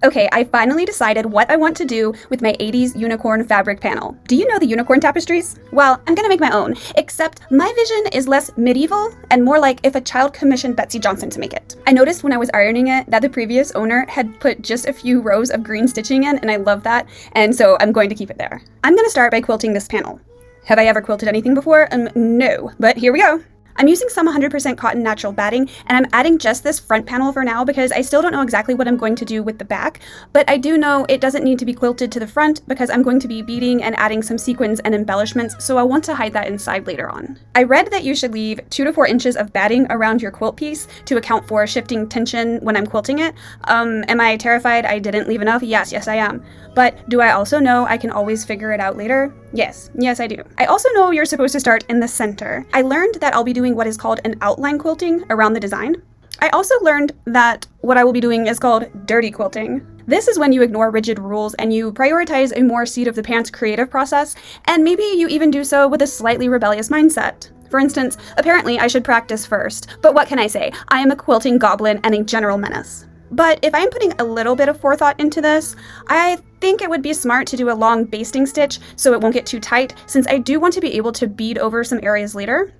Okay, I finally decided what I want to do with my 80s unicorn fabric panel. Do you know the unicorn tapestries? Well, I'm gonna make my own, except my vision is less medieval and more like if a child commissioned Betsy Johnson to make it. I noticed when I was ironing it that the previous owner had put just a few rows of green stitching in, and I love that, and so I'm going to keep it there. I'm gonna start by quilting this panel. Have I ever quilted anything before? No, but here we go. I'm using some 100% cotton natural batting, and I'm adding just this front panel for now because I still don't know exactly what I'm going to do with the back, but I do know it doesn't need to be quilted to the front because I'm going to be beading and adding some sequins and embellishments, so I want to hide that inside later on. I read that you should leave 2 to 4 inches of batting around your quilt piece to account for shifting tension when I'm quilting it. Am I terrified I didn't leave enough? Yes, I am. But do I also know I can always figure it out later? Yes, I do. I also know you're supposed to start in the center. I learned that I'll be doing what is called an outline quilting around the design. I also learned that what I will be doing is called dirty quilting. This is when you ignore rigid rules and you prioritize a more seat of the pants creative process, and maybe you even do so with a slightly rebellious mindset. For instance, apparently I should practice first, but what can I say? I am a quilting goblin and a general menace. But if I'm putting a little bit of forethought into this, I think it would be smart to do a long basting stitch so it won't get too tight, since I do want to be able to bead over some areas later.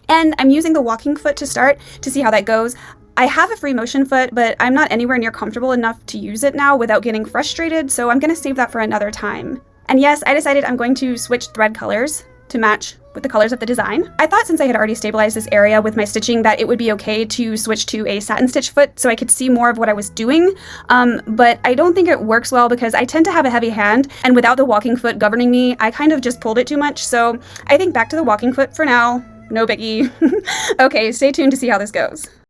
And I'm using the walking foot to start to see how that goes. I have a free motion foot, but I'm not anywhere near comfortable enough to use it now without getting frustrated, so I'm going to save that for another time. And yes, I decided I'm going to switch thread colors to match with the colors of the design. I thought since I had already stabilized this area with my stitching that it would be okay to switch to a satin stitch foot so I could see more of what I was doing, but I don't think it works well because I tend to have a heavy hand, and without the walking foot governing me, I kind of just pulled it too much, so I think back to the walking foot for now. No biggie. Okay, stay tuned to see how this goes.